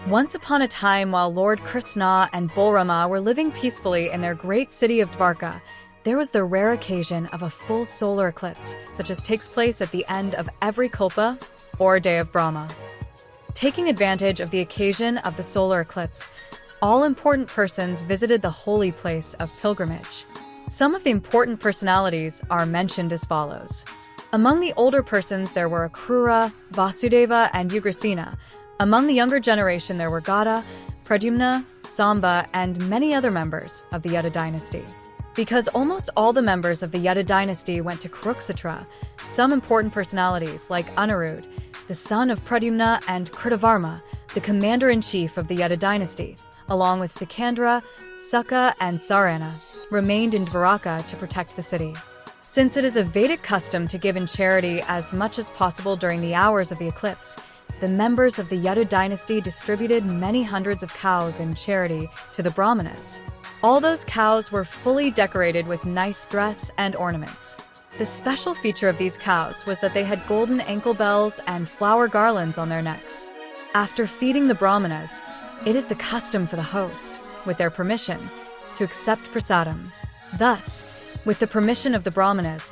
Once upon a time, while Lord Krishna and Balrama were living peacefully in their great city of Dwarka, there was the rare occasion of a full solar eclipse, such as takes place at the end of every Kalpa, or day of Brahma. Taking advantage of the occasion of the solar eclipse, all important persons visited the holy place of pilgrimage. Some of the important personalities are mentioned as follows. Among the older persons there were Akrura, Vasudeva, and Ugrasena. Among the younger generation there were Gada, Pradyumna, Samba, and many other members of the Yadu dynasty. Because almost all the members of the Yadu dynasty went to Kurukshetra, some important personalities like Anirudh, the son of Pradyumna, and Kritavarma, the commander-in-chief of the Yadu dynasty, along with Sikandra, Sukha, and Sarana, remained in Dwarka to protect the city. Since it is a Vedic custom to give in charity as much as possible during the hours of the eclipse, the members of the Yadu dynasty distributed many hundreds of cows in charity to the Brahmanas. All those cows were fully decorated with nice dress and ornaments. The special feature of these cows was that they had golden ankle bells and flower garlands on their necks. After feeding the Brahmanas, it is the custom for the host, with their permission, to accept prasadam. Thus, with the permission of the Brahmanas,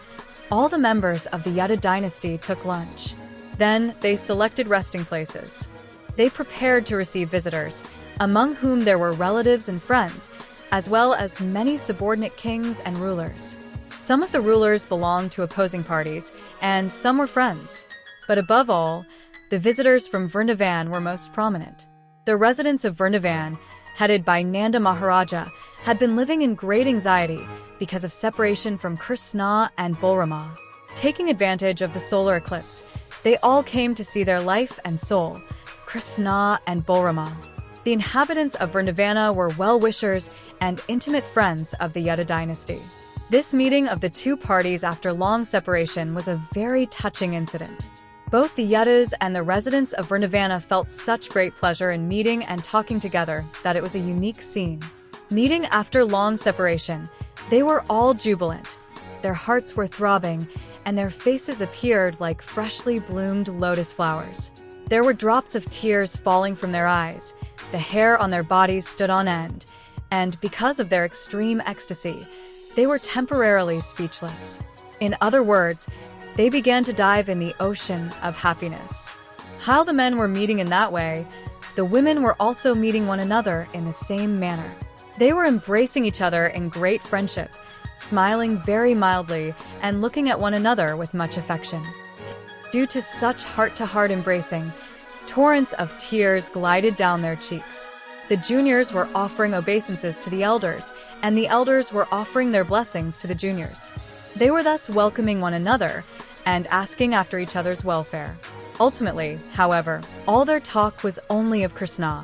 all the members of the Yadu dynasty took lunch. Then they selected resting places. They prepared to receive visitors, among whom there were relatives and friends, as well as many subordinate kings and rulers. Some of the rulers belonged to opposing parties, and some were friends. But above all, the visitors from Vrindavan were most prominent. The residents of Vrindavan, headed by Nanda Maharaja, had been living in great anxiety because of separation from Krishna and Balrama. Taking advantage of the solar eclipse, they all came to see their life and soul, Krishna and Balrama. The inhabitants of Vrindavana were well-wishers and intimate friends of the Yadu dynasty. This meeting of the two parties after long separation was a very touching incident. Both the Yadus and the residents of Vrindavana felt such great pleasure in meeting and talking together that it was a unique scene. Meeting after long separation, they were all jubilant. Their hearts were throbbing, and their faces appeared like freshly bloomed lotus flowers. There were drops of tears falling from their eyes, the hair on their bodies stood on end, and because of their extreme ecstasy, they were temporarily speechless. In other words, they began to dive in the ocean of happiness. While the men were meeting in that way, the women were also meeting one another in the same manner. They were embracing each other in great friendship, smiling very mildly and looking at one another with much affection. Due to such heart-to-heart embracing, torrents of tears glided down their cheeks. The juniors were offering obeisances to the elders, and the elders were offering their blessings to the juniors. They were thus welcoming one another and asking after each other's welfare. Ultimately, however, all their talk was only of Krishna.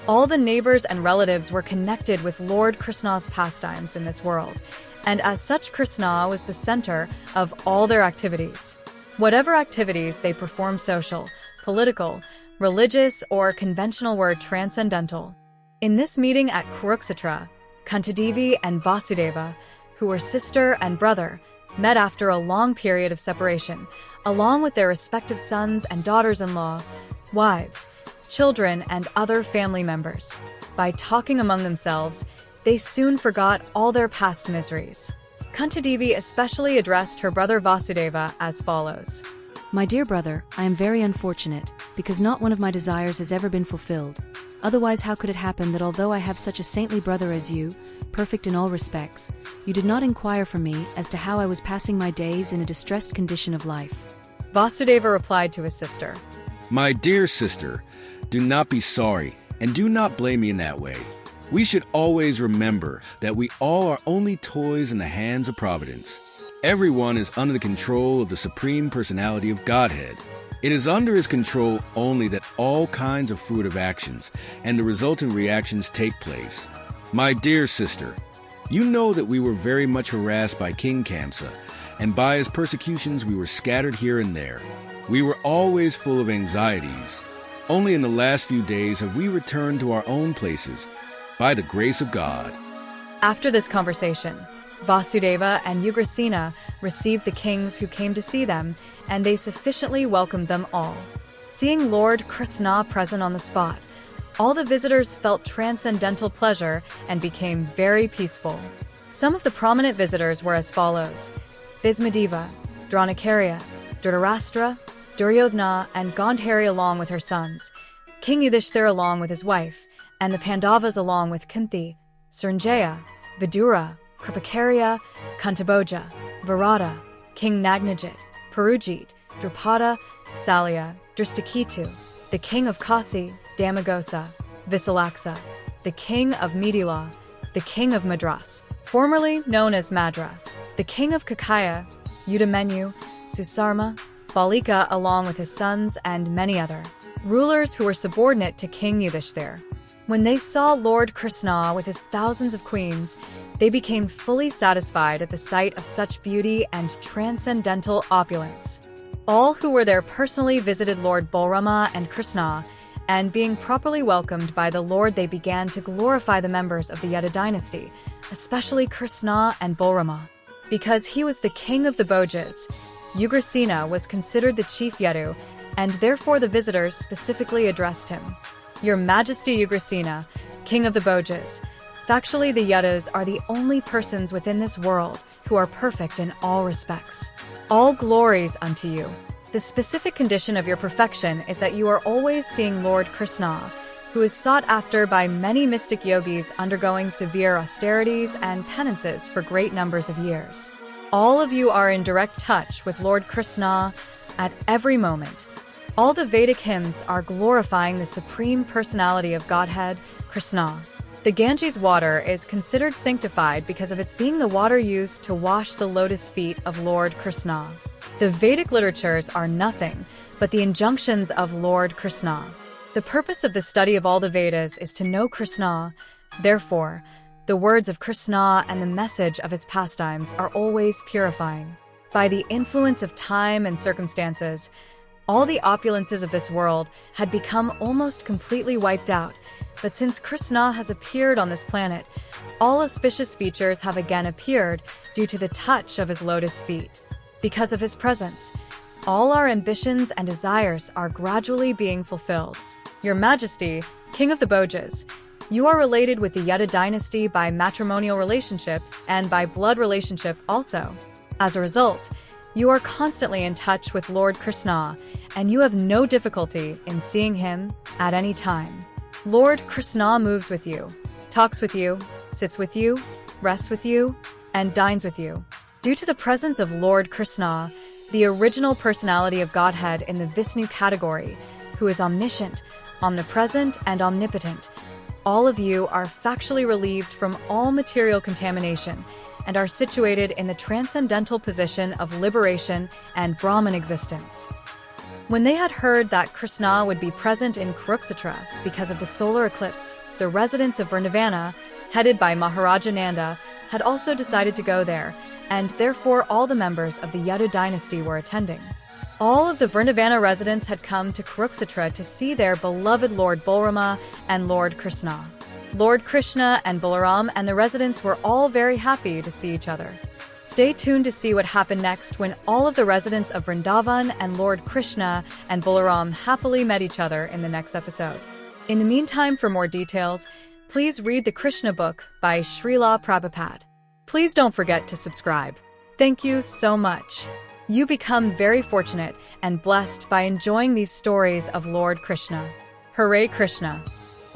All the neighbors and relatives were connected with Lord Krishna's pastimes in this world, and as such Krishna was the center of all their activities. Whatever activities they performed, social, political, religious, or conventional, were transcendental. In this meeting at Kurukshetra, Kuntidevi and Vasudeva, who were sister and brother, met after a long period of separation, along with their respective sons and daughters-in-law, wives, children, and other family members. By talking among themselves, they soon forgot all their past miseries. Kuntidevi especially addressed her brother Vasudeva as follows. My dear brother, I am very unfortunate, because not one of my desires has ever been fulfilled. Otherwise, how could it happen that although I have such a saintly brother as you, perfect in all respects, you did not inquire from me as to how I was passing my days in a distressed condition of life? Vasudeva replied to his sister, My dear sister, do not be sorry, and do not blame me in that way. We should always remember that we all are only toys in the hands of Providence. Everyone is under the control of the Supreme Personality of Godhead. It is under his control only that all kinds of fruitive actions and the resultant reactions take place. My dear sister, you know that we were very much harassed by King Kamsa, and by his persecutions we were scattered here and there. We were always full of anxieties. Only in the last few days have we returned to our own places, by the grace of God. After this conversation, Vasudeva and Ugrasena received the kings who came to see them, and they sufficiently welcomed them all. Seeing Lord Krishna present on the spot, All the visitors felt transcendental pleasure and became very peaceful. Some of the prominent visitors were as follows: Bhismadeva, Dronakarya, Dhritarashtra, Duryodhana, and Gandhari along with her sons, King Yudhishthira along with his wife, and the Pandavas along with Kunti, Sanjaya, Vidura, Kripakarya, Kuntabhoja, Virata, King Nagnajit, Parujit, Drupada, Salya, Drishtaketu, the king of Kasi, Damagosa, Visalaksa, the king of Mithila, the king of Madras, formerly known as Madra, the king of Kakaya, Udamenyu, Susarma, Balika along with his sons, and many other rulers who were subordinate to King Yudhishthira. When they saw Lord Krishna with his thousands of queens, they became fully satisfied at the sight of such beauty and transcendental opulence. All who were there personally visited Lord Balrama and Krishna, and being properly welcomed by the Lord, they began to glorify the members of the Yadu dynasty, especially Krishna and Balrama. Because he was the king of the Bhojas, Ugrasena was considered the chief Yadu, and therefore the visitors specifically addressed him: Your Majesty Ugrasena, king of the Bhojas. Factually, the Yadus are the only persons within this world who are perfect in all respects. All glories unto you. The specific condition of your perfection is that you are always seeing Lord Krishna, who is sought after by many mystic yogis undergoing severe austerities and penances for great numbers of years. All of you are in direct touch with Lord Krishna at every moment. All the Vedic hymns are glorifying the Supreme Personality of Godhead, Krishna. The Ganges water is considered sanctified because of its being the water used to wash the lotus feet of Lord Krishna. The Vedic literatures are nothing but the injunctions of Lord Krishna. The purpose of the study of all the Vedas is to know Krishna. Therefore, the words of Krishna and the message of his pastimes are always purifying. By the influence of time and circumstances, all the opulences of this world had become almost completely wiped out, but since Krishna has appeared on this planet, all auspicious features have again appeared due to the touch of his lotus feet. Because of his presence, all our ambitions and desires are gradually being fulfilled. Your Majesty, King of the Bhojas, you are related with the Yadu dynasty by matrimonial relationship and by blood relationship also. As a result, you are constantly in touch with Lord Krishna, and you have no difficulty in seeing him at any time. Lord Krishna moves with you, talks with you, sits with you, rests with you, and dines with you. Due to the presence of Lord Krishna, the original personality of Godhead in the Vishnu category, who is omniscient, omnipresent, and omnipotent, all of you are factually relieved from all material contamination and are situated in the transcendental position of liberation and Brahman existence. When they had heard that Krishna would be present in Kurukshetra because of the solar eclipse, the residents of Vrindavan, headed by Maharaja Nanda, had also decided to go there, and therefore all the members of the Yadu dynasty were attending. All of the Vrindavan residents had come to Kurukshetra to see their beloved Lord Balrama and Lord Krishna. Lord Krishna and Balaram and the residents were all very happy to see each other. Stay tuned to see what happened next when all of the residents of Vrindavan and Lord Krishna and Balaram happily met each other in the next episode. In the meantime, for more details, please read the Krishna book by Srila Prabhupada. Please don't forget to subscribe. Thank you so much. You become very fortunate and blessed by enjoying these stories of Lord Krishna. Hare Krishna.